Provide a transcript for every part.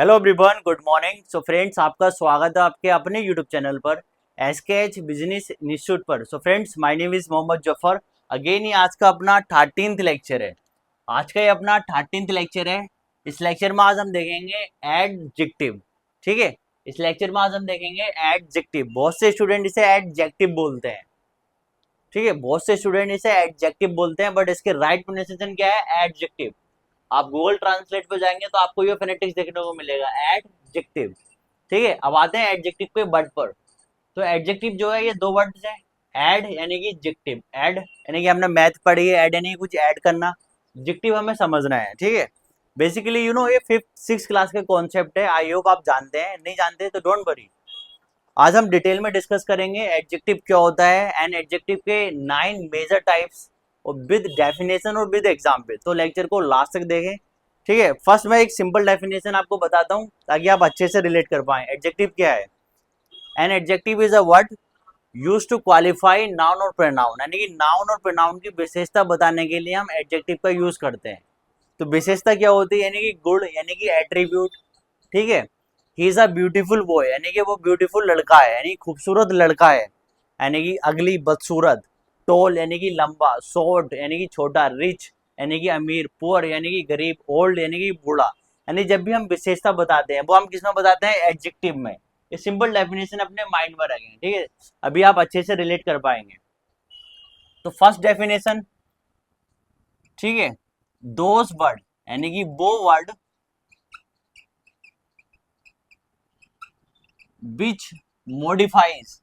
Hello everyone, good morning. So friends, आपका स्वागत है आपके अपने यूट्यूब चैनल पर SKH बिजनेस इंस्टीट्यूट पर। So friends, my name is Mohammad Zafar. Again ये आज का अपना 13th लेक्चर है। आज का ये अपना 13th लेक्चर है। इस लेक्चर में आज हम देखेंगे एडजेक्टिव। ठीक है, इस लेक्चर में आज हम देखेंगे एडजेक्टिव। बहुत से स्टूडेंट इसे एडजेक्टिव बोलते हैं। ठीक है, बहुत से स्टूडेंट इसे एडजेक्टिव बोलते हैं, बट इसके राइट प्रोनाउंसिएशन क्या है? एडजेक्टिव। आप गूगल ट्रांसलेट पे जाएंगे तो आपको ये फोनेटिक्स देखने को मिलेगा, एडजेक्टिव। ठीक है, अब आते हैं एडजेक्टिव के वर्ड पर। तो एडजेक्टिव जो है ये दो वर्ड्स है, एड यानी कि जेक्टिव। एड यानी कि हमने मैथ पढ़ी है, एड यानी कि कुछ ऐड करना। जेक्टिव हमें समझना है। ठीक है, बेसिकली ये 5th 6th क्लास का कॉन्सेप्ट है। आई होप आप जानते हैं, नहीं जानते तो डोंट वरी। आज हम डिटेल में डिस्कस करेंगे एडजेक्टिव क्या होता है एंड एडजेक्टिव के 9 मेजर टाइप्स और विद डेफिनेशन और विद एग्जाम्पल। तो लेक्चर को लास्ट तक देखें। ठीक है, फर्स्ट मैं एक सिंपल डेफिनेशन आपको बताता हूँ ताकि आप अच्छे से रिलेट कर पाए। एडजेक्टिव क्या है? An adjective is a word use to qualify noun और प्रोनाउन, यानी कि नाउन और प्रोनाउन की विशेषता बताने के लिए हम एडजेक्टिव का यूज करते हैं। तो विशेषता क्या होती है? यानी कि गुण, यानी कि एट्रीब्यूट। ठीक है, he is a beautiful boy, यानी कि वो ब्यूटीफुल लड़का है, यानी खूबसूरत लड़का है, यानी कि अगली बदसूरत। टोल यानी कि लंबा, शॉर्ट यानी कि छोटा, रिच यानी कि अमीर, पुअर यानी कि गरीब, ओल्ड यानी कि बूढ़ा। यानी जब भी हम विशेषता बताते हैं वो हम किस में बताते हैं? एडजेक्टिव में। ये सिंपल डेफिनेशन अपने माइंड में रखें। ठीक है, अभी आप अच्छे से रिलेट कर पाएंगे। तो फर्स्ट डेफिनेशन, ठीक है, दोज वर्ड यानी कि वो वर्ड विच मॉडिफाइज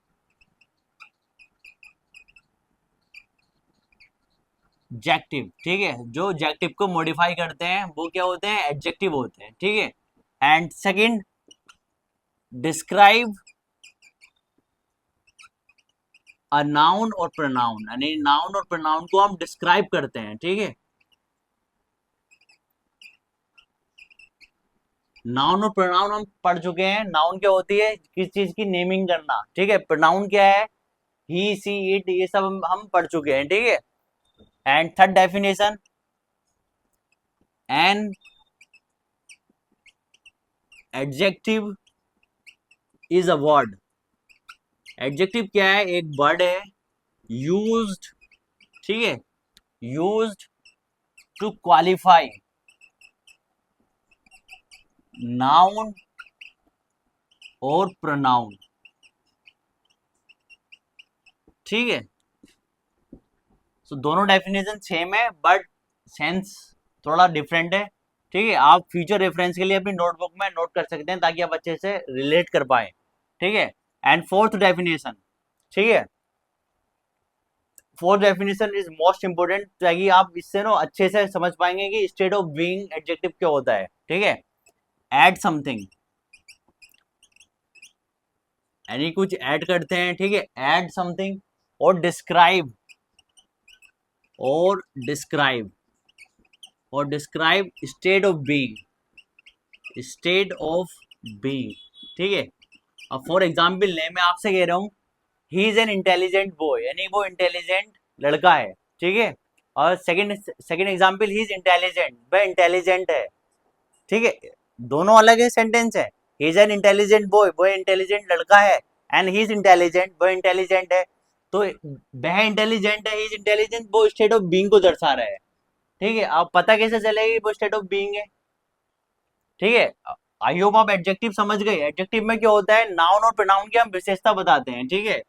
जेक्टिव। ठीक है, जो जेक्टिव को मॉडिफाई करते हैं वो क्या होते हैं? एडजेक्टिव होते हैं। ठीक है, and second, describe a noun और प्रोनाउन, यानी नाउन और प्रोनाउन को हम डिस्क्राइब करते हैं। ठीक है, नाउन और प्रोनाउन हम पढ़ चुके हैं। नाउन क्या होती है? किस चीज की नेमिंग करना। ठीक है, प्रोनाउन क्या है? ही, सी, इट, ये सब हम पढ़ चुके हैं। ठीक है, and third definition, N adjective is a word. Adjective क्या है? एक वर्ड है यूज्ड, ठीक है, यूज्ड टू क्वालिफाई नाउन और प्रोनाउन। ठीक है, तो दोनों डेफिनेशन सेम है बट सेंस थोड़ा डिफरेंट है। ठीक है, आप फ्यूचर रेफरेंस के लिए अपनी नोटबुक में नोट कर सकते हैं ताकि आप अच्छे से रिलेट कर पाए। ठीक है, एंड फोर्थ डेफिनेशन, ठीक है, fourth definition is most important ताकि आप इससे ना अच्छे से समझ पाएंगे कि स्टेट ऑफ बीइंग एडजेक्टिव क्या होता है। ठीक है, ऐड समथिंग यानी कुछ ऐड करते हैं। ठीक है, ऐड समथिंग, और डिस्क्राइब, और डिस्क्राइब, और describe state of being, state of being. ठीक है, अब फॉर एग्जाम्पल ले, मैं आपसे कह रहा हूँ he is an intelligent boy, यानी वो इंटेलिजेंट लड़का है। ठीक है, और second second example, he is intelligent, वह इंटेलिजेंट है। ठीक है, दोनों अलग है, सेंटेंस है। He is an intelligent boy, वो इंटेलिजेंट लड़का है, एंड ही इज इंटेलिजेंट, वो इंटेलिजेंट है। तो वह इंटेलिजेंट है, ही इज इंटेलिजेंट, वो स्टेट ऑफ बीइंग को दर्शा रहा है। ठीक है, अब पता कैसे चलेगी वो स्टेट ऑफ बीइंग है? ठीक है, आई होप आप एडजेक्टिव समझ गए। एडजेक्टिव में क्या होता है? नाउन और प्रोनाउन की हम विशेषता बताते हैं। ठीक है,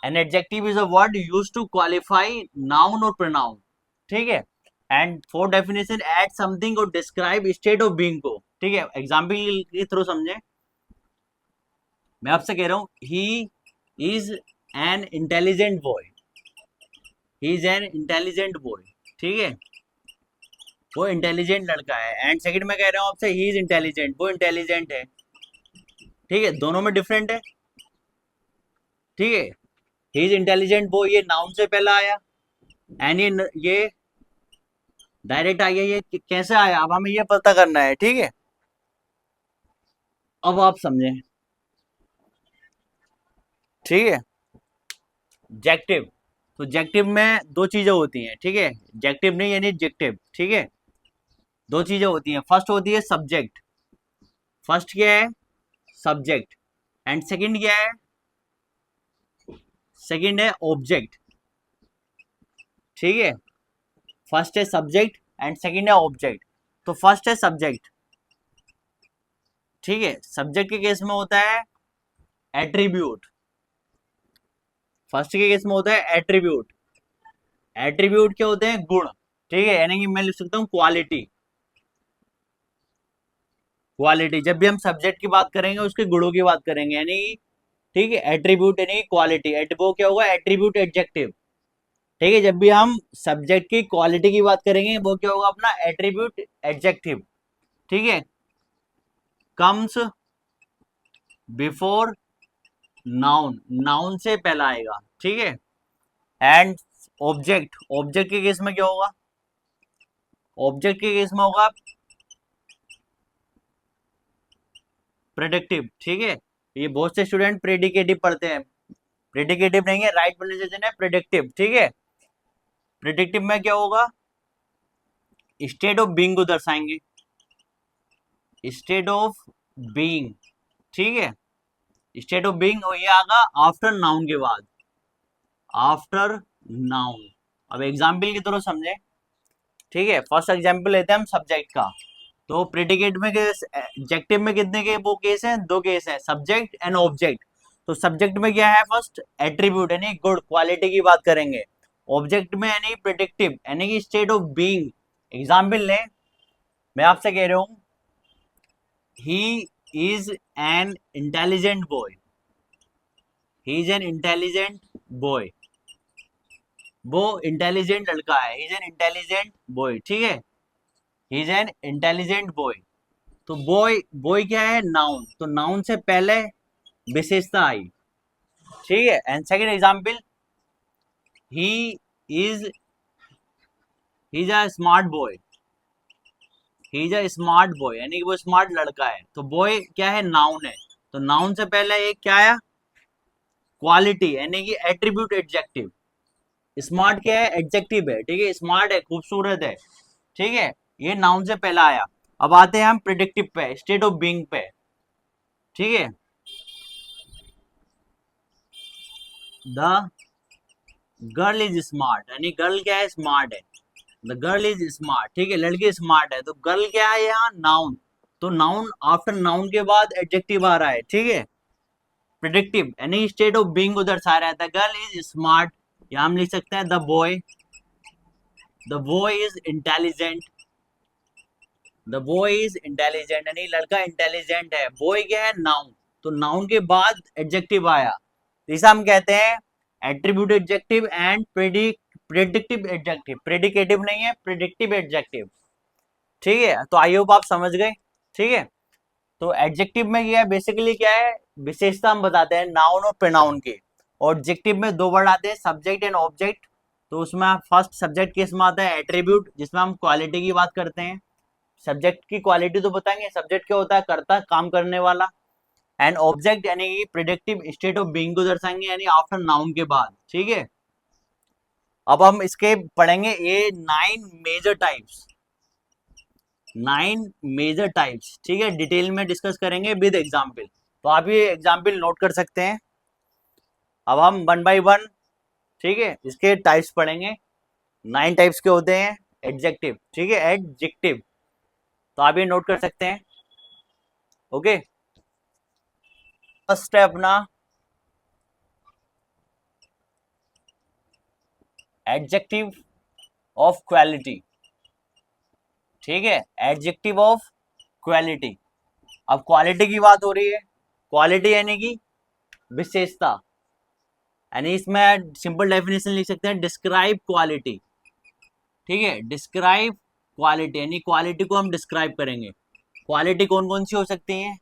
an adjective is a word use to qualify noun और प्रोनाउन। ठीक है, and for definition, add something और डिस्क्राइब स्टेट ऑफ बीइंग को। ठीक है, एग्जाम्पल के थ्रू समझे। मैं आपसे कह रहा हूं he is an intelligent boy, he is an intelligent boy. ठीक है, वो इंटेलिजेंट लड़का है। एंड सेकंड में कह रहा हूं आपसे ही इज इंटेलिजेंट, वो इंटेलिजेंट है। ठीक है, दोनों में डिफरेंट है। ठीक है, ही इज इंटेलिजेंट बॉय ये नाउन से पहला आया, एंड ये डायरेक्ट आ गया। ये कैसे आया? अब हमें ये पता करना है। ठीक है, अब आप समझें। ठीक है, जेक्टिव, तो जेक्टिव में दो चीजें होती हैं। ठीक है, जेक्टिव नहीं यानी जेक्टिव। ठीक है, दो चीजें होती हैं। फर्स्ट होती है सब्जेक्ट, फर्स्ट क्या है, सब्जेक्ट, एंड सेकंड क्या है, सेकंड है ऑब्जेक्ट। ठीक है, फर्स्ट है सब्जेक्ट एंड सेकंड है ऑब्जेक्ट। तो फर्स्ट है सब्जेक्ट। ठीक है, सब्जेक्ट के केस में होता है एट्रीब्यूट। फर्स्ट के केस में होता है एट्रीब्यूट। एट्रीब्यूट क्या होते हैं, गुण। ठीक है, यानी कि मैं लिख सकता हूं क्वालिटी। क्वालिटी, जब भी हम सब्जेक्ट की बात करेंगे उसके गुणों की बात करेंगे, यानी ठीक है, एट्रीब्यूट यानी क्वालिटी। वो क्या होगा, एट्रीब्यूट एडजेक्टिव। ठीक है, जब भी हम सब्जेक्ट की क्वालिटी की बात करेंगे वो क्या होगा, अपना एट्रीब्यूट एडजेक्टिव। ठीक है, कम्स बिफोर नाउन, नाउन से पहला आएगा। ठीक है, एंड ऑब्जेक्ट, ऑब्जेक्ट के केस में क्या होगा, ऑब्जेक्ट के केस में होगा प्रेडिक्टिव। ठीक है, ये बहुत से स्टूडेंट प्रेडिकेटिव पढ़ते हैं, प्रेडिकेटिव नहीं है, राइट प्रोनाउंसिएशन है प्रेडिक्टिव। ठीक है, प्रेडिक्टिव में क्या होगा, स्टेट ऑफ बीइंग को दर्शाएंगे, स्टेट ऑफ बीइंग। ठीक है, स्टेट ऑफ बीइंग, और ये आगा आफ्टर नाउन के बाद, आफ्टर नाउन। अब एग्जाम्पल की तरह समझे। ठीक है, फर्स्ट एग्जाम्पल लेते हैं हम सब्जेक्ट का। तो प्रेडिकेट में, एडजेक्टिव में कितने के वो केस हैं, दो केस हैं, सब्जेक्ट एंड ऑब्जेक्ट। तो सब्जेक्ट में क्या है, फर्स्ट एट्रीब्यूट यानी गुड, क्वालिटी की बात करेंगे। ऑब्जेक्ट में यानी प्रेडिक्टिव यानी कि स्टेट ऑफ बीइंग। एग्जाम्पल लें, मैं आपसे कह रहा हूं, he is an intelligent boy, he is an intelligent boy. वो इंटेलिजेंट लड़का है, he is an intelligent boy. ठीक है, he is an intelligent boy. तो बॉय, बॉय क्या है, नाउन, तो नाउन से पहले विशेषता आई। ठीक है, and second example, he is, he is a smart boy, he is a smart boy यानी कि वो स्मार्ट लड़का है। तो बॉय क्या है, नाउन है, तो नाउन से पहले एक क्या आया, क्वालिटी यानी कि एट्रीब्यूट एडजेक्टिव। स्मार्ट क्या है, एडजेक्टिव है। ठीक है, स्मार्ट है, खूबसूरत है। ठीक है, ये नाउन से पहला आया। अब आते हैं हम प्रेडिक्टिव पे, स्टेट ऑफ बीइंग पे। ठीक है, द गर्ल इज स्मार्ट यानी गर्ल क्या है, स्मार्ट है। The girl is smart. ठीक है, लड़की स्मार्ट है, तो गर्ल क्या है यहाँ, नाउन। तो नाउन, आफ्टर नाउन के बाद एडजेक्टिव आ रहा है। ठीक है, प्रेडिक्टिव यानी स्टेट ऑफ बीइंग को दर्शा रहा है। द गर्ल इज स्मार्ट, या हम लिख सकते हैं the boy is intelligent, the boy is intelligent यानी लड़का इंटेलिजेंट है। बॉय क्या है, नाउन, तो नाउन के बाद एडजेक्टिव आया, इसे हम कहते हैं attribute adjective and predictive adjective. Predicative नहीं है, प्रेडिक्टिव एडजेक्टिव। ठीक है, तो आई होप आप समझ गए। ठीक है, तो एडजेक्टिव में क्या है, बेसिकली क्या है, विशेषता हम बताते हैं नाउन और प्रोनाउन की। और एडजेक्टिव में दो वर्ड आते हैं, सब्जेक्ट एंड ऑब्जेक्ट। तो उसमें फर्स्ट सब्जेक्ट केस में आता है एट्रीब्यूट, जिसमें हम क्वालिटी की बात करते हैं। सब्जेक्ट की क्वालिटी तो बताएंगे, सब्जेक्ट क्या होता है, करता, काम करने वाला। एंड ऑब्जेक्ट यानी कि प्रेडिक्टिव स्टेट ऑफ बीइंग को दर्शाएंगे, यानी आफ्टर नाउन के बाद। ठीक है, अब हम इसके पढ़ेंगे ये 9 मेजर टाइप्स, 9 मेजर टाइप्स। ठीक है, डिटेल में डिस्कस करेंगे विद एग्जाम्पल। तो आप ये एग्जाम्पल नोट कर सकते हैं। अब हम वन बाय वन, ठीक है, इसके टाइप्स पढ़ेंगे। 9 टाइप्स के होते हैं एडजेक्टिव। ठीक है, एडजेक्टिव, तो आप ये नोट कर सकते हैं। ओके, फर्स्ट है अपना एडजेक्टिव ऑफ क्वालिटी। ठीक है, एडजेक्टिव ऑफ क्वालिटी। अब क्वालिटी की बात हो रही है, क्वालिटी यानी कि विशेषता, यानी इसमें सिंपल डेफिनेशन लिख सकते हैं, डिस्क्राइब क्वालिटी। ठीक है, डिस्क्राइब क्वालिटी यानी क्वालिटी को हम डिस्क्राइब करेंगे। क्वालिटी कौन कौन सी हो सकती है,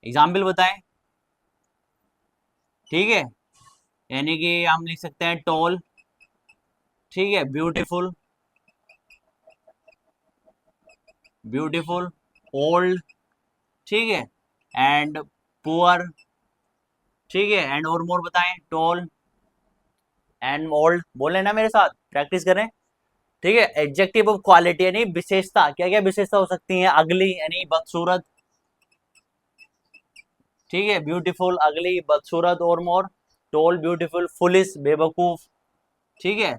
एग्जाम्पल बताएं। ठीक है, यानी कि हम लिख सकते हैं टॉल, ठीक है, ब्यूटीफुल, ब्यूटीफुल, ओल्ड, ठीक है, एंड पुअर। ठीक है, एंड और मोर बताएं, टॉल एंड ओल्ड, बोले ना मेरे साथ, प्रैक्टिस करें। ठीक है, एडजेक्टिव ऑफ क्वालिटी यानी विशेषता, क्या क्या विशेषता हो सकती है, अगली यानी बदसूरत, ठीक है, ब्यूटीफुल, अगली, बदसूरत और मोर, टोल, ब्यूटीफुल, फुलिस, बेवकूफ, ठीक है,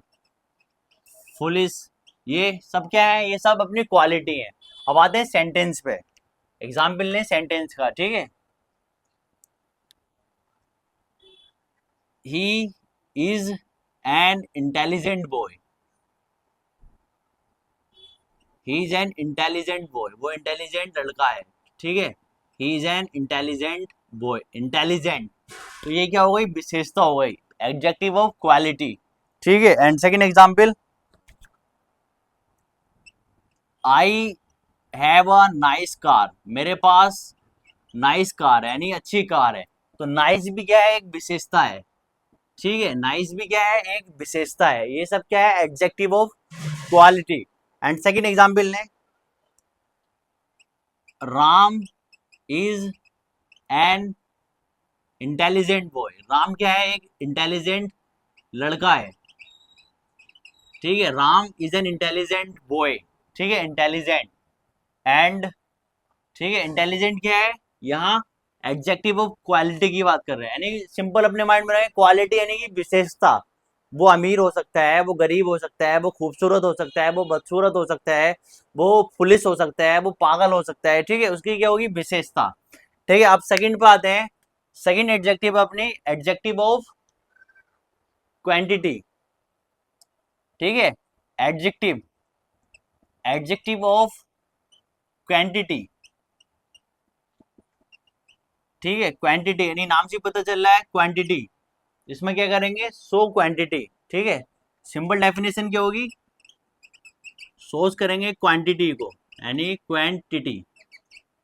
फुलिस, ये सब क्या है, ये सब अपनी क्वालिटी है। अब आते हैं सेंटेंस पे, एग्जाम्पल लें सेंटेंस का, ठीक है। He is an intelligent boy, he is an intelligent boy, वो इंटेलिजेंट लड़का है, ठीक है। He is an intelligent boy, intelligent, तो ये क्या हो गई, विशेषता हो गई, एडजेक्टिव ऑफ क्वालिटी, ठीक है। And second example, I have a nice car, मेरे पास नाइस कार है, यानी अच्छी कार है। तो नाइस भी क्या है, एक विशेषता है, ठीक है, नाइस भी क्या है, एक विशेषता है। ये सब क्या है, adjective of quality. And second example ने, Ram is an intelligent boy, Ram क्या है, एक इंटेलिजेंट लड़का है, ठीक है। Ram is an intelligent boy, ठीक है, इंटेलिजेंट। एंड ठीक है, इंटेलिजेंट क्या है, यहाँ एडजेक्टिव ऑफ क्वालिटी की बात कर रहे हैं, यानी सिंपल अपने माइंड में रहे, क्वालिटी यानी कि विशेषता। वो अमीर हो सकता है, वो गरीब हो सकता है, वो खूबसूरत हो सकता है, वो बदसूरत हो सकता है, वो पुलिस हो सकता है, वो पागल हो सकता है, ठीक है, उसकी क्या होगी, विशेषता, ठीक है। अब सेकंड पे आते हैं, सेकंड एडजेक्टिव अपनी, एडजेक्टिव ऑफ क्वांटिटी, ठीक है, एडजेक्टिव, एडजेक्टिव ऑफ क्वांटिटी, ठीक है, क्वांटिटी यानी नाम से पता चल रहा है क्वांटिटी, इसमें क्या करेंगे, सो क्वांटिटी, ठीक है। सिंपल डेफिनेशन क्या होगी, सोच करेंगे क्वांटिटी को, यानी क्वांटिटी,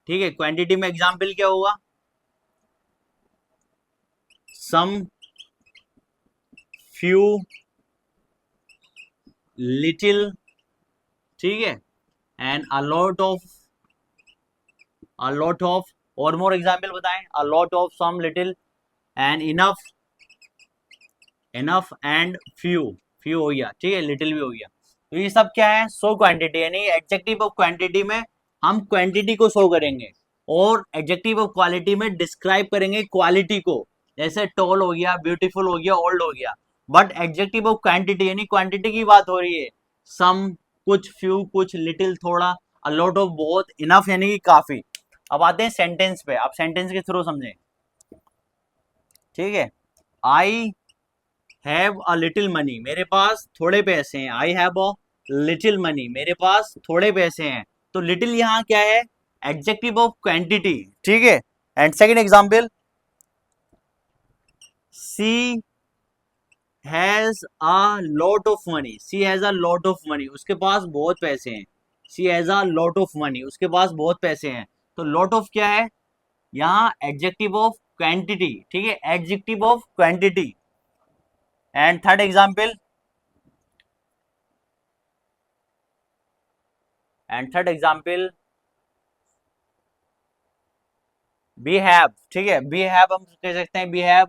ठीक है। क्वांटिटी में एग्जांपल क्या होगा, सम, फ्यू, लिटिल, ठीक है, एंड अ लॉट ऑफ, और मोर एग्जांपल बताएं, a lot of, some, little, and enough, enough and few, few हो गया, ठीक है, लिटिल भी हो गया। तो ये सब क्या है, सो क्वांटिटी, यानी एडजेक्टिव ऑफ क्वांटिटी में हम क्वांटिटी को शो करेंगे, और एडजेक्टिव ऑफ क्वालिटी में डिस्क्राइब करेंगे क्वालिटी को, जैसे टॉल हो गया, ब्यूटीफुल हो गया, ओल्ड हो गया। बट एडजेक्टिव ऑफ क्वांटिटी यानी क्वांटिटी की बात हो रही है, सम, कुछ, फ्यू, कुछ, लिटिल, थोड़ा, अ लॉट ऑफ, बहुत, इनफ यानी कि काफी। अब आते हैं सेंटेंस पे, आप सेंटेंस के थ्रू समझें, ठीक है। I have a little money, मेरे पास थोड़े पैसे हैं, I have a little money, मेरे पास थोड़े पैसे हैं। तो लिटिल यहाँ क्या है, एडजेक्टिव ऑफ क्वांटिटी, ठीक है। And second example, she has a lot of money, she has a lot of money, उसके पास बहुत पैसे हैं, she has a lot of money, उसके पास बहुत पैसे हैं। तो लॉट ऑफ क्या है, यहाँ एडजेक्टिव ऑफ क्वांटिटी, ठीक है, adjective of quantity. And third example, and third example, B have, ठीक है, बी हैव हम कह सकते हैं, बी हैव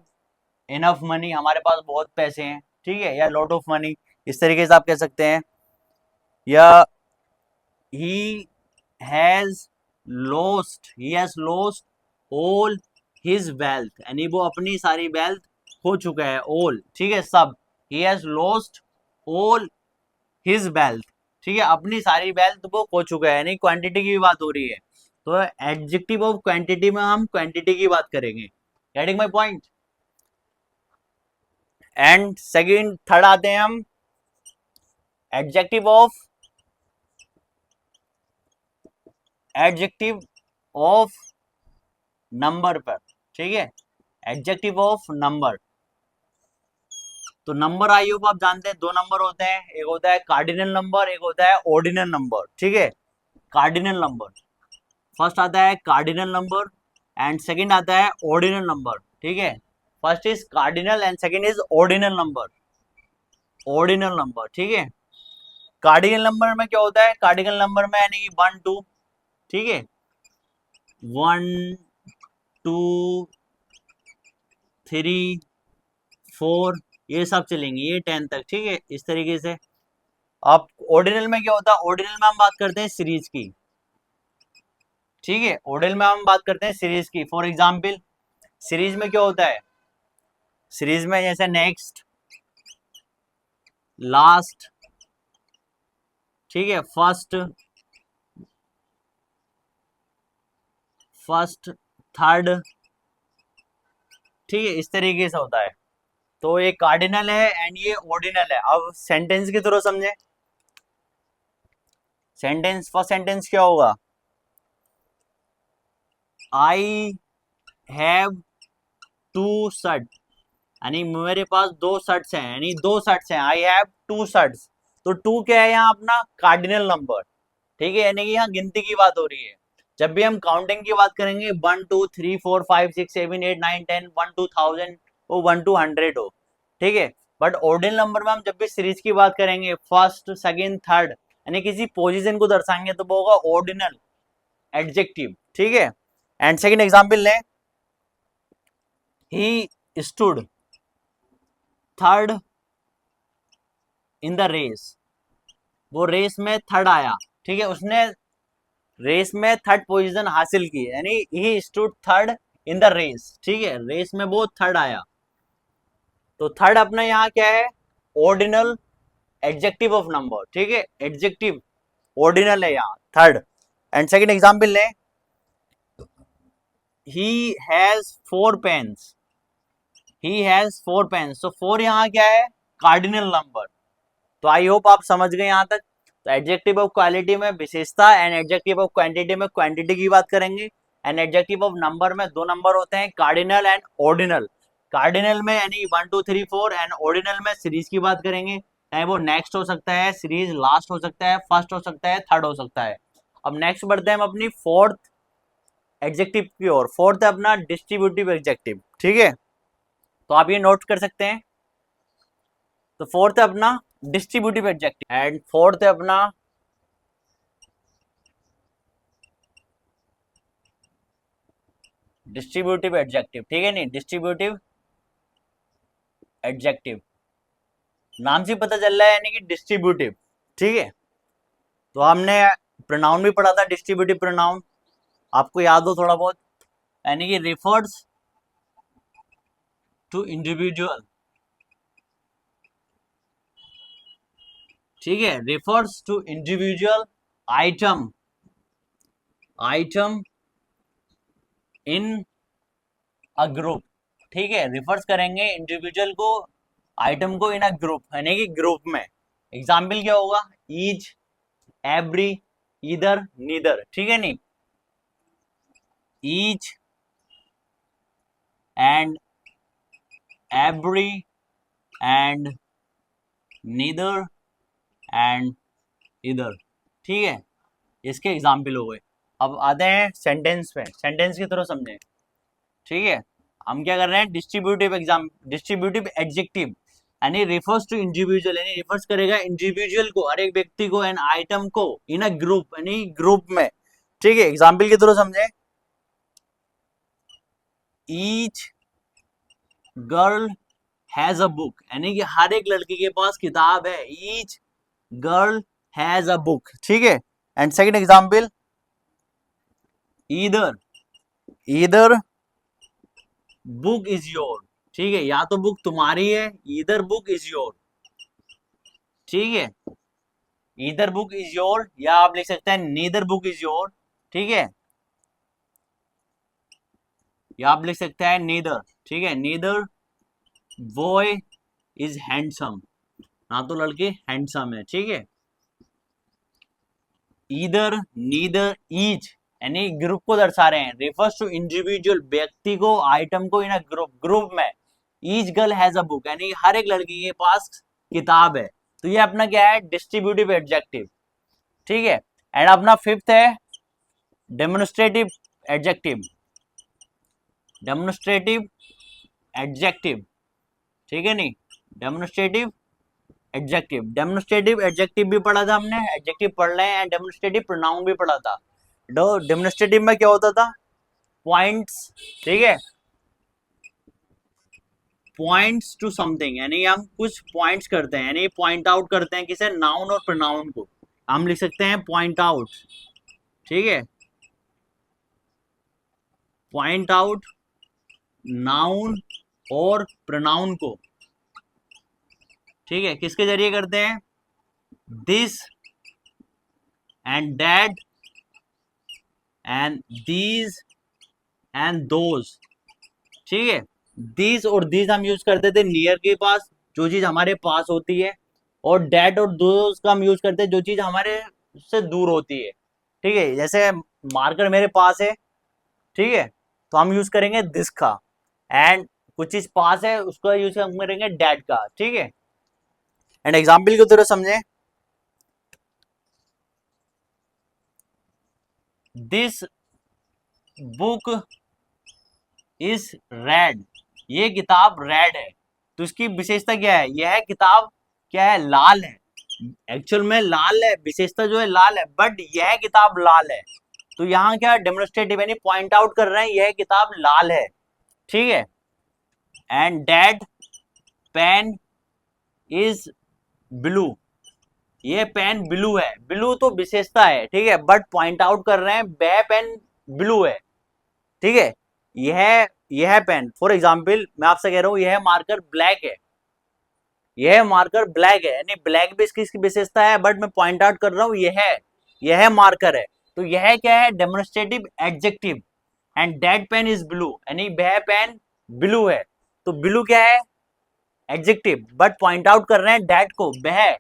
इनफ मनी, हमारे पास बहुत पैसे हैं, ठीक है, या लॉट ऑफ मनी, इस तरीके से आप कह सकते हैं। या he has he has lost all his wealth, यानी वो अपनी सारी वेल्थ खो चुका है, ऑल, ठीक है, सब, he has lost all his wealth, ठीक है, अपनी सारी वेल्थ वो खो चुका है, यानी क्वांटिटी की भी बात हो रही है। तो एडजेक्टिव ऑफ क्वांटिटी में हम क्वांटिटी की बात करेंगे, getting my point. And second, third आते हैं हम, adjective of, adjective of number पर, ठीक है, एडजेक्टिव ऑफ नंबर। तो नंबर आई होप आप जानते हैं, दो नंबर होते हैं, एक होता है कार्डिनल नंबर, एक होता है ऑर्डिनल नंबर, ठीक है। कार्डिनल नंबर, फर्स्ट आता है कार्डिनल नंबर, एंड सेकंड आता है ऑर्डिनल नंबर, ठीक है। First is cardinal and second is ordinal number, ordinal number, ठीक है। कार्डिनल नंबर में क्या होता है, कार्डिनल नंबर में यानी कि 1 2, ठीक है, 1 2 3 4, ये सब चलेंगे, ये 10 तक, ठीक है, इस तरीके से। अब ऑर्डिनल में क्या होता है, ऑर्डिनल में हम बात करते हैं सीरीज की, ठीक है, ऑर्डिनल में हम बात करते हैं सीरीज की। फॉर एग्जाम्पल, सीरीज में क्या होता है, सीरीज में जैसे नेक्स्ट, लास्ट, ठीक है, फर्स्ट, फर्स्ट, थर्ड, ठीक है, इस तरीके से होता है। तो ये कार्डिनल है एंड ये ऑर्डिनल है। अब सेंटेंस के थ्रू समझे। सेंटेंस, फर्स्ट सेंटेंस क्या होगा, आई हैव टू शर्ट, यानी मेरे पास दो शर्ट्स हैं, यानी दो शर्ट्स हैं, आई हैव टू शर्ट्स। तो टू क्या है यहाँ अपना कार्डिनल नंबर, ठीक है, यानी कि यहाँ गिनती की बात हो रही है। जब भी हम काउंटिंग की बात करेंगे 1 2 3 4 5 6 7 8 9 10 1 2 1000 हो 1 2 100 हो, ठीक है। बट ऑर्डिनल नंबर में हम जब भी सीरीज की बात करेंगे फर्स्ट सेकंड थर्ड, यानी किसी पोजीशन को दर्शाएंगे तो वो होगा ऑर्डिनल एडजेक्टिव, ठीक है। एंड सेकंड एग्जांपल लें, he stood third in the race, वो रेस में थर्ड आया, ठीक है, उसने रेस में थर्ड पोजीशन हासिल की, यानी he stood third in the race, ठीक है, रेस में वो थर्ड आया। तो थर्ड अपना यहाँ क्या है, ऑर्डिनल एडजेक्टिव ऑफ नंबर, ठीक है, एडजेक्टिव ऑर्डिनल है यहाँ थर्ड। एंड सेकंड एग्जांपल लें, he has 4 pens, he has 4 pens, तो 4 यहाँ क्या है, कार्डिनल नंबर। तो आई होप आप समझ गए यहाँ तक। तो एडजेक्टिव ऑफ क्वालिटी में विशेषता एंड एडजेक्टिव ऑफ क्वांटिटी में क्वांटिटी की बात करेंगे। एंड एडजेक्टिव ऑफ नंबर में दो नंबर होते हैं, कार्डिनल एंड ऑर्डिनल। कार्डिनल में यानी 1 2 3 4 एंड ऑर्डिनल में सीरीज की बात करेंगे, चाहे वो नेक्स्ट हो सकता है, सीरीज लास्ट हो सकता है, फर्स्ट हो सकता है, थर्ड हो सकता है। अब नेक्स्ट बढ़ते हैं हम अपनी फोर्थ एडजेक्टिव की ओर। फोर्थ है अपना डिस्ट्रीब्यूटिव एडजेक्टिव, ठीक है, तो आप ये नोट कर सकते हैं। तो फोर्थ है अपना डिस्ट्रीब्यूटिव एडजेक्टिव एंड फोर्थ है अपना डिस्ट्रीब्यूटिव एडजेक्टिव, ठीक है, नहीं डिस्ट्रीब्यूटिव एडजेक्टिव, नाम से पता चल रहा है यानी कि डिस्ट्रीब्यूटिव, ठीक है। तो हमने प्रोनाउन भी पढ़ा था, डिस्ट्रीब्यूटिव प्रोनाउन आपको याद हो थोड़ा बहुत, यानी कि रिफर्स टू इंडिविजुअल, ठीक है, refers to individual item, item in a group, ठीक है, रिफर्स करेंगे इंडिविजुअल को, आइटम को इन अ ग्रुप, यानी कि ग्रुप में। एग्जाम्पल क्या होगा, ईच, एवरी, इधर, नीदर, ठीक है, नहीं each and every and neither and इधर, ठीक है, इसके एग्जाम्पल हो गए। अब आते हैं सेंटेंस पे, सेंटेंस की तरह समझें, ठीक है। हम क्या कर रहे हैं, डिस्ट्रीब्यूटिव एग्जाम, डिस्ट्रीब्यूटिव एडजेक्टिव यानी रिफर्स टू इंडिविजुअल, यानी रिफर्स करेगा इंडिविजुअल को, हर एक व्यक्ति को, एंड आइटम को इन अ ग्रुप, यानी ग्रुप में, ठीक है। एग्जाम्पल की तरह समझे, each girl has a book, यानी कि हर एक लड़की के पास किताब है, each girl has a book, ठीक है। And second example, either, either book is your, ठीक है, या तो बुक तुम्हारी है, ईदर बुक इज योर, ठीक है, ईदर बुक इज योर, या आप लिख सकते हैं नीदर बुक इज योर, ठीक है, या आप लिख सकते हैं नीदर, ठीक है, नीदर बॉय इज हैंडसम, ना तो लड़के हैंडसम है, ठीक है। ईदर, नीदर, ईच यानी ग्रुप को दर्शा रहे हैं, रिफर्स टू इंडिविजुअल व्यक्ति को, आइटम को इन अ ग्रुप, ग्रुप में। Each girl has a book यानी हर एक लड़की के पास किताब है। तो ये अपना क्या है, डिस्ट्रीब्यूटिव एडजेक्टिव, ठीक है। एंड अपना फिफ्थ है डेमोन्स्ट्रेटिव एडजेक्टिव, डेमोन्स्ट्रेटिव एडजेक्टिव, ठीक है, नहीं डेमोन्स्ट्रेटिव एडजेक्टिव, डेमोन्स्ट्रेटिव एडजेक्टिव भी पढ़ा था हमने, एडजेक्टिव पढ़ रहे हैं, एंड डेमोन्स्ट्रेटिव प्रोनाउन भी पढ़ा था। डेमोन्स्ट्रेटिव में क्या होता था, पॉइंट्स, ठीक है, पॉइंट्स टू समथिंग, यानी हम कुछ पॉइंट्स करते हैं, यानी पॉइंट आउट करते हैं किसे, नाउन और प्रोनाउन को, हम लिख सकते हैं पॉइंट आउट, ठीक है, पॉइंट आउट नाउन और प्रोनाउन को, ठीक है, किसके जरिए करते हैं? This and that and these and those, ठीक है। दिस और दीज हम यूज करते थे नियर के पास, जो चीज हमारे पास होती है, और डेट और दोज का हम यूज करते हैं जो चीज हमारे से दूर होती है, ठीक है। जैसे मार्कर मेरे पास है, ठीक है, तो हम यूज करेंगे दिस का, एंड कुछ चीज पास है उसका यूज हम करेंगे डेट का, ठीक है। एंड एग्जाम्पल की तरह समझे, दिस बुक इज रेड, ये किताब रेड है। तो इसकी विशेषता क्या है? यह किताब क्या है? लाल है। एक्चुअल में लाल है, विशेषता जो है लाल है, बट यह किताब लाल है। तो यहाँ क्या डेमोन्स्ट्रेटिव यानी पॉइंट आउट कर रहे हैं यह किताब लाल है, ठीक है। And that pain is blue, ये पेन ब्लू है। ब्लू तो विशेषता है, ठीक है, बट पॉइंट आउट कर रहे हैं वह पेन ब्लू है, ठीक है। यह पेन, फॉर एग्जाम्पल मैं आपसे कह रहा हूं यह मार्कर ब्लैक है, यह मार्कर ब्लैक है, यानी ब्लैक भी इसकी विशेषता है, बट मैं पॉइंट आउट कर रहा हूं यह मार्कर है। तो यह क्या है? Demonstrative adjective. And that pain is blue, यानी वह पेन ब्लू है। तो ब्लू क्या है? एडजेक्टिव, बट पॉइंट आउट कर रहे हैं दैट को, वह।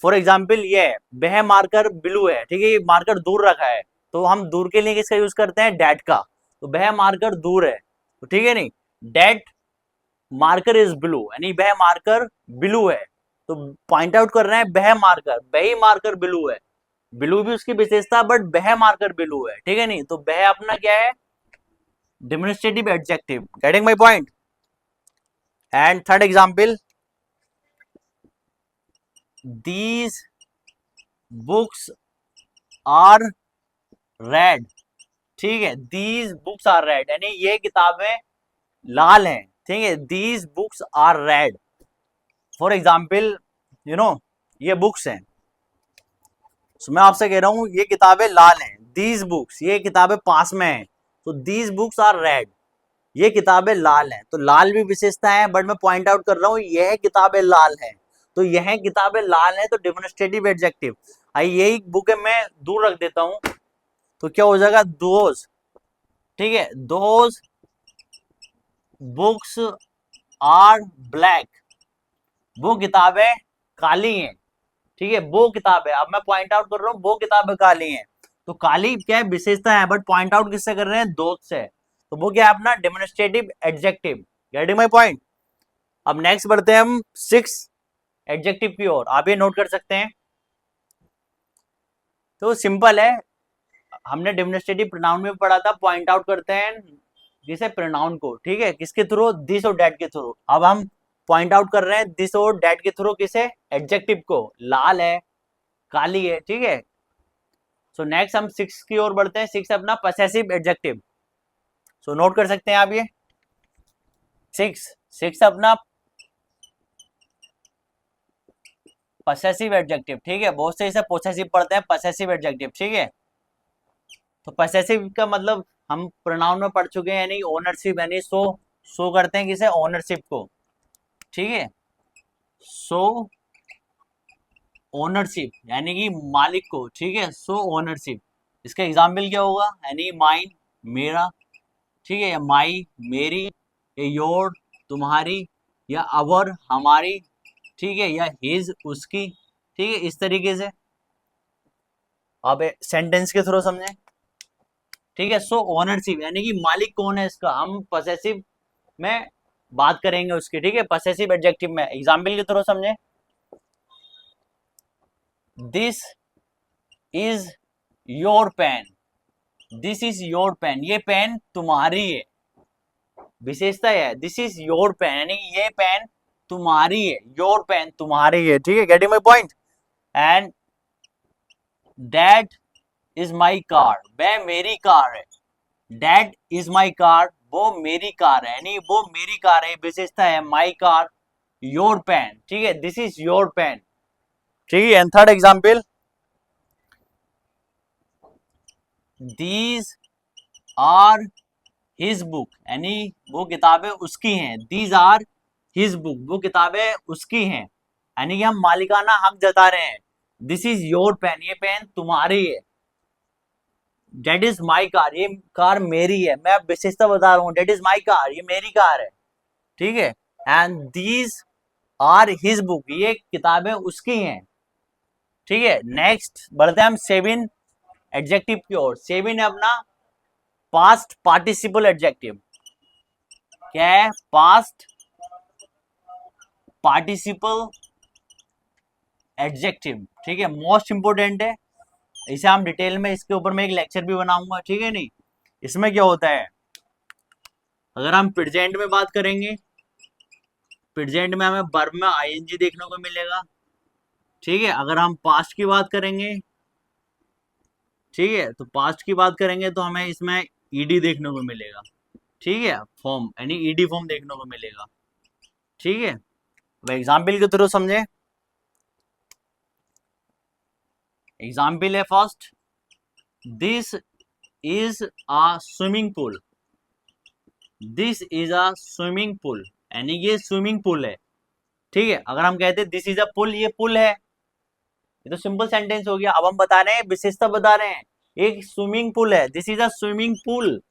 फॉर एग्जाम्पल ये वह मार्कर ब्लू है, ठीक है, ये मार्कर दूर रखा है, तो हम दूर के लिए किसका यूज करते हैं? डैट का। तो वह मार्कर दूर है, तो ठीक है, नहीं, डैट मार्कर इज ब्लू, यानी वह मार्कर ब्लू है। तो पॉइंट आउट कर रहे हैं वह मार्कर, वही मार्कर ब्लू है। ब्लू भी उसकी विशेषता, बट वह मार्कर ब्लू है, ठीक है, नहीं, तो वह अपना क्या है? Demonstrative adjective. Getting my point? And third example, these books are red, ठीक है, दीज बुक्स आर रेड, यानी ये किताबें लाल हैं, ठीक है, these books are red. For example ये बुक्स हैं, so, मैं आपसे कह रहा हूं ये किताबें लाल हैं। दीज बुक्स, ये किताबें पास में हैं, तो दीज बुक्स आर रेड, ये किताबें लाल हैं। तो लाल भी विशेषता है, बट मैं पॉइंट आउट कर रहा हूं यह किताबें लाल हैं, तो यह किताबें लाल हैं, तो डेमोन्स्ट्रेटिव एडजेक्टिव। आई यही बुक है, मैं दूर रख देता हूं, तो क्या हो जाएगा? दोज, ठीक है, दोज बुक्स आर ब्लैक, वो किताबें काली हैं, ठीक है, वो किताबें, अब मैं पॉइंट आउट कर रहा हूं वो किताबें काली हैं। तो काली क्या है? विशेषता है, बट पॉइंट आउट किससे कर रहे हैं? दोस्त से। तो वो क्या है? अपना demonstrative adjective. Getting my point? अब नेक्स्ट बढ़ते हैं हम सिक्स एडजेक्टिव की ओर, आप ये नोट कर सकते हैं। तो सिंपल है, हमने डेमोन्स्ट्रेटिव प्रोनाउन में पढ़ा था, पॉइंट आउट करते हैं जिसे प्रोनाउन को, ठीक है, किसके थ्रू? दिस और डेट के थ्रू। अब हम पॉइंट आउट कर रहे हैं दिस और डेट के थ्रू, किसे? एडजेक्टिव को। लाल है, काली है, ठीक है। सो नेक्स्ट हम सिक्स की ओर बढ़ते हैं। सिक्स अपना पसेसिव एडजेक्टिव, सो नोट कर सकते हैं आप ये सिक्स। सिक्स अपना पसेसिव एडजेक्टिव, ठीक है, बहुत से इसे पोसेसिव पढ़ते हैं, पसेसिव एडजेक्टिव, ठीक है। तो पसेसिव का मतलब हम प्रोनाउन में पढ़ चुके हैं, यानी ओनरशिप, यानी शो करते हैं किसे? ओनरशिप को, ठीक है, शो ओनरशिप यानी कि मालिक को, ठीक है, शो ओनरशिप। इसका एग्जाम्पल क्या होगा? यानी माइन, मेरा, ठीक है, या माई, मेरी, या योर, तुम्हारी, या अवर, हमारी, ठीक है, या हिज, उसकी, ठीक है, इस तरीके से। अब सेंटेंस के थ्रू समझें, ठीक है। सो ओनरशिप यानी कि मालिक कौन है इसका, हम पसेसिव में बात करेंगे उसकी, ठीक है, पसेसिव एडजेक्टिव में। एग्जाम्पल के थ्रू समझें, this is your pen, this is your pen, ये पेन तुम्हारी है, विशेषता है, दिस इज योर पेन, यानी ये पेन तुम्हारी है, योर पेन तुम्हारी है, ठीक है। Getting my point? And that is my car, वह मेरी कार है, दैट इज माई कार, वो मेरी कार है, यानी वो मेरी कार है, विशेषता है, माई कार, योर पेन, ठीक है, दिस इज योर पेन, ठीक है। And third example, these are his book, यानी वो किताबें उसकी हैं। दीज आर हिज बुक, वो किताबें उसकी हैं, यानी कि हम मालिकाना हक जता रहे हैं। दिस इज योर पेन, ये पेन तुम्हारी है। डेट इज माई कार, ये कार मेरी है। मैं विशेषता बता रहा हूँ, डेट इज माई कार, ये मेरी कार है। ठीक है। And these are his book, ये किताबें उसकी हैं। ठीक है। नेक्स्ट बढ़ते हैं हम सेविन एडजेक्टिव की ओर। सेविन है अपना पास्ट पार्टिसिपल एडजेक्टिव। क्या है? Past participle adjective. ठीक है, मोस्ट इंपोर्टेंट है। इसे हम डिटेल में, इसके ऊपर मैं एक लेक्चर भी बनाऊंगा। ठीक है। नहीं, इसमें क्या होता है, अगर हम प्रेजेंट में बात करेंगे, प्रेजेंट में हमें वर्ब में आईएनजी देखने को मिलेगा। ठीक है। अगर हम पास्ट की बात करेंगे, ठीक है, तो पास्ट की बात करेंगे तो हमें इसमें ईडी देखने को मिलेगा। ठीक है, फॉर्म यानी ईडी फॉर्म देखने को मिलेगा। ठीक है, अब एग्जाम्पल के थ्रू समझे। एग्जाम्पल है first, this is a swimming pool. This is a swimming pool, यानी ये स्विमिंग पूल है। ठीक है। अगर हम कहते हैं दिस इज अ पुल, ये पुल है, ये तो सिंपल सेंटेंस हो गया। अब हम बता रहे हैं, विशेषता बता रहे हैं, एक स्विमिंग पूल है, this is a swimming pool,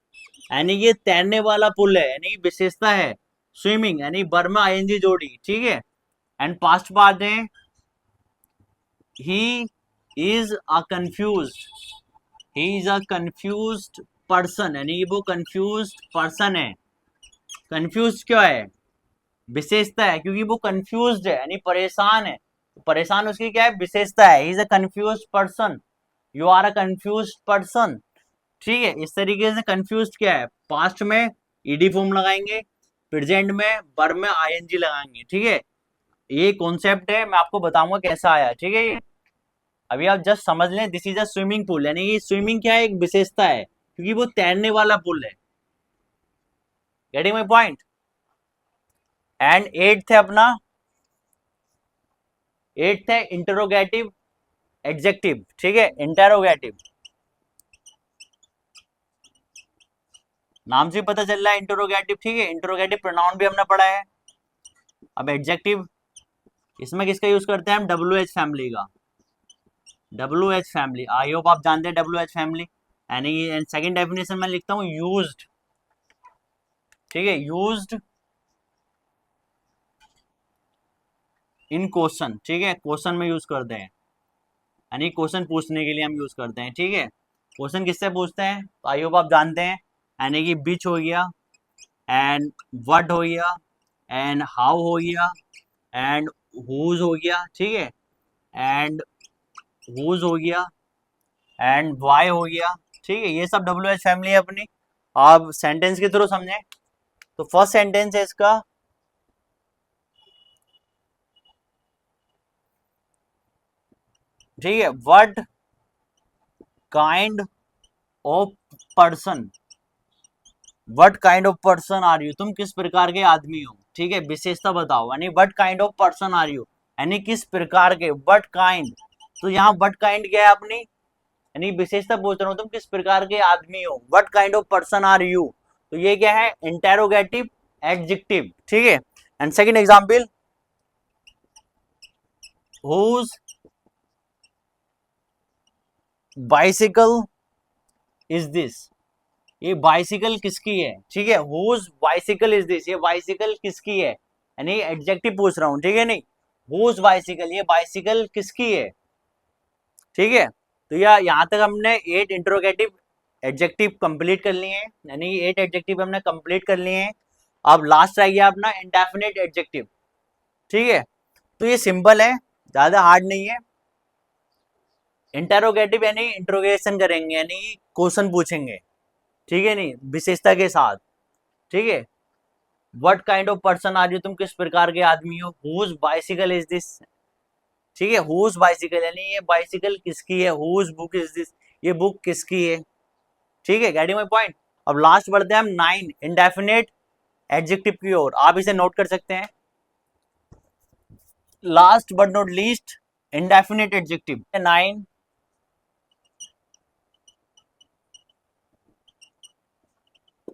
यानी ये तैरने वाला पुल है, यानी विशेषता है स्विमिंग, यानी वर्ब में आईएनजी जोड़ी। ठीक है। एंड पास्ट पार्ट है, he is a confused, he is a confused person, यानी वो कंफ्यूज्ड पर्सन है। कंफ्यूज क्यों है? विशेषता है, क्योंकि वो कंफ्यूज्ड है, यानी परेशान है। परेशान उसकी क्या है? विशेषता है। He is a confused person, you are a confuse person. ठीक है। इस तरीके से कंफ्यूज क्या है, पास्ट में ईडी फॉर्म लगाएंगे, प्रेजेंट में वर्ब में आईएनजी लगाएंगे। ठीक है, ये कॉन्सेप्ट है, मैं आपको बताऊंगा कैसा आया। ठीक है, अभी आप जस्ट समझ लें, this is a swimming pool, यानी ये स्विमिंग क्या है? एक विशेषता है, क्योंकि वो तैरने वाला पुल है। Getting my point. And eighth है अपना, एट्थ है इंटरोगेटिव एडजेक्टिव। ठीक है, इंटरोगेटिव, नाम से पता चल रहा है इंटरोगेटिव। ठीक है, इंटरोगेटिव प्रोनाउन भी हमने पढ़ा है। अब एडजेक्टिव, इसमें किसका यूज करते हैं हम? डब्ल्यू एच फैमिली का। W H family, I hope आप जानते हैं डब्ल्यू एच फैमिली, यानी सेकंड डेफिनेशन में लिखता हूं यूज्ड। ठीक है, यूज्ड इन क्वेश्चन। ठीक है, क्वेश्चन में यूज करते हैं, यानी क्वेश्चन पूछने के लिए हम यूज करते हैं। ठीक है, क्वेश्चन किससे पूछते हैं? तो आई होप आप जानते हैं, यानी कि बिच हो गया, एंड व्हाट हो गया, एंड हाउ हो गया, एंड हुज हो गया। ठीक है, एंड हुज हो गया, एंड वाई हो गया। ठीक है, ये सब डब्ल्यू एच फैमिली है अपनी। आप सेंटेंस के थ्रू समझें, तो फर्स्ट सेंटेंस है इसका, ठीक है, what kind of person, what kind of person are you, तुम किस प्रकार के आदमी हो। ठीक है, विशेषता बताओ, यानी what kind of person are you, यानी किस प्रकार के, व्हाट काइंड। तो यहाँ व्हाट काइंड क्या है अपनी, यानी विशेषता पूछ रहा हूँ, तुम किस प्रकार के आदमी हो, what kind of person are you. तो ये क्या है? Interrogative adjective. ठीक है। And second example, whose bicycle is this, ये बाइसिकल किसकी है। ठीक है, हुज बाइसिकल इज दिस, ये बाइसिकल किसकी है, यानी एडजेक्टिव पूछ रहा हूं। ठीक है, नहीं, हुज बाइसिकल, ये बाइसिकल किसकी है। ठीक है, तो यहाँ तक हमने 8 इंट्रोगेटिव एडजेक्टिव कंप्लीट कर लिए हैं, यानी 8 एडजेक्टिव हमने कंप्लीट कर लिए हैं। अब लास्ट रह गया अपना इंडेफिनिट एडजेक्टिव। ठीक है, तो ये सिंपल है, ज्यादा हार्ड नहीं है। इंटेरोगेटिव यानी इंट्रोगेशन करेंगे, यानी क्वेश्चन पूछेंगे। ठीक है, नहीं, विशेषता के साथ। ठीक है, what kind of person are you, तुम किस प्रकार के आदमी हो, हुज बाइसिकल इज दिस। ठीक है, हुज बाइसिकल, यानी ये बाइसिकल किसकी है, हुज बुक इज दिस, ये बुक किसकी है। ठीक है, गेटिंग माय पॉइंट। अब लास्ट बढ़ते हैं हम 9 इंडेफिनेट एडजेक्टिव की ओर, आप इसे नोट कर सकते हैं। Last but not least indefinite adjective 9,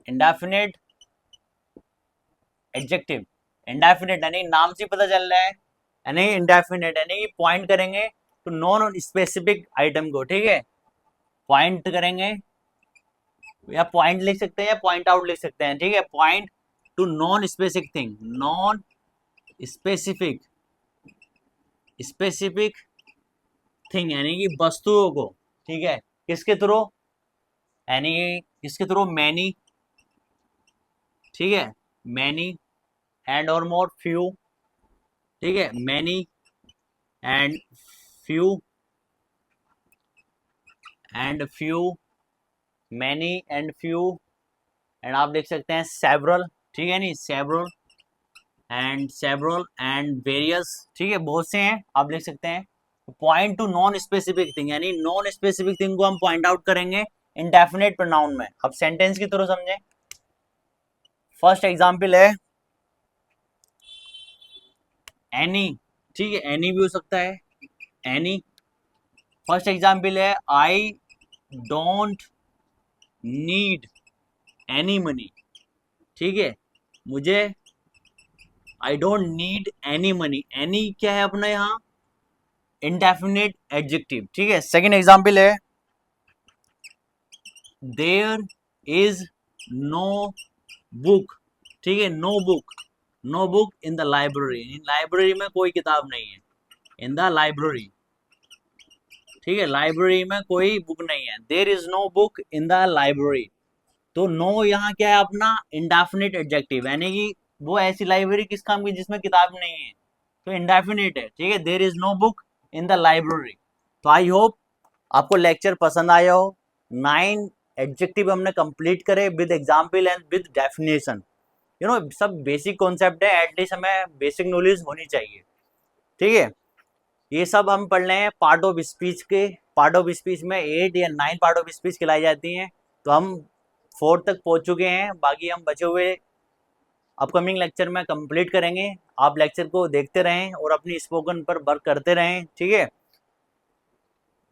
indefinite adjective, indefinite यानी नाम से पता चल रहा है, यानी इंडेफिनिट यानी पॉइंट करेंगे तो नॉन स्पेसिफिक आइटम को, ठीक है, पॉइंट करेंगे, या पॉइंट लिख सकते हैं या पॉइंट आउट लिख सकते हैं, ठीक है, point two non specific thing, non specific specific thing यानी कि वस्तुओं को, ठीक है, किसके थ्रू, यानी किसके थ्रू, मैनी, ठीक है, मैनी एंड और मोर फ्यू, ठीक है, many and few and few, many and few, and आप देख सकते हैं सेवरल, ठीक है, नहीं सेवरल एंड वेरियस, ठीक है, बहुत से हैं, आप लिख सकते हैं। Point two non specific thing यानी नॉन स्पेसिफिक थिंग को हम पॉइंट आउट करेंगे इंडेफिनिट प्रोनाउन में। अब सेंटेंस की तरह समझें, फर्स्ट एग्जांपल है एनी, ठीक है, एनी भी हो सकता है, एनी। फर्स्ट एग्जांपल है I don't need any money, ठीक है, मुझे I don't need any money, any क्या है अपना यहाँ, इंडेफिनिट एडजेक्टिव, ठीक है। सेकंड एग्जांपल है देयर इज नो बुक, ठीक है, no book in the library, library में कोई किताब नहीं है, इन द लाइब्रेरी, ठीक है, लाइब्रेरी में कोई बुक नहीं है, there is no book in the library. तो नो यहाँ क्या है अपना, इंडेफिनिट एडजेक्टिव यानी कि वो ऐसी लाइब्रेरी किस काम की जिसमें किताब नहीं है, तो इंडेफिनिट है, ठीक है, there is no book in the library. तो आई होप आपको लेक्चर पसंद आया हो। 9 एडजेक्टिव हमने कंप्लीट करे with example and with definition, सब बेसिक कॉन्सेप्ट है, एटलीस्ट हमें बेसिक नॉलेज होनी चाहिए, ठीक है। ये सब हम पढ़ रहे हैं पार्ट ऑफ स्पीच के, पार्ट ऑफ स्पीच में 8 या 9 पार्ट ऑफ स्पीच खिलाई जाती हैं, तो हम 4 तक पहुंच चुके हैं, बाकी हम बचे हुए अपकमिंग लेक्चर में कंप्लीट करेंगे। आप लेक्चर को देखते रहें और अपनी स्पोकन पर वर्क करते रहें, ठीक है।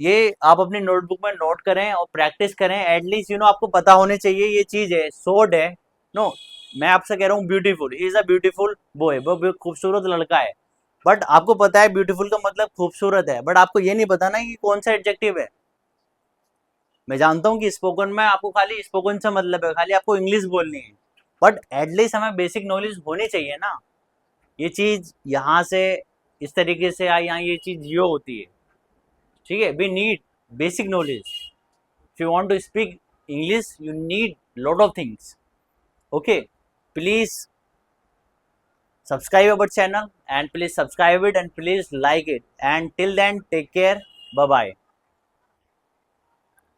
ये आप अपनी नोटबुक में नोट करें और प्रैक्टिस करें, एटलीस्ट आपको पता होने चाहिए ये चीज है, शॉर्ट है, नो मैं आपसे कह रहा हूँ beautiful, he is a beautiful boy, वो खूबसूरत लड़का है, बट आपको पता है ब्यूटीफुल का मतलब खूबसूरत है, बट आपको ये नहीं पता ना कि कौन सा एडजेक्टिव है। मैं जानता हूँ कि स्पोकन में आपको खाली स्पोकन से मतलब है, खाली आपको इंग्लिश बोलनी है, बट एटलीस्ट हमें बेसिक नॉलेज होनी चाहिए ना, ये चीज यहाँ से इस तरीके से आई, यहाँ ये चीज यो होती है, ठीक है, we need basic knowledge, if you want to speak English you need lot of things, okay, please subscribe our channel and please subscribe it and please like it, and till then take care, bye bye.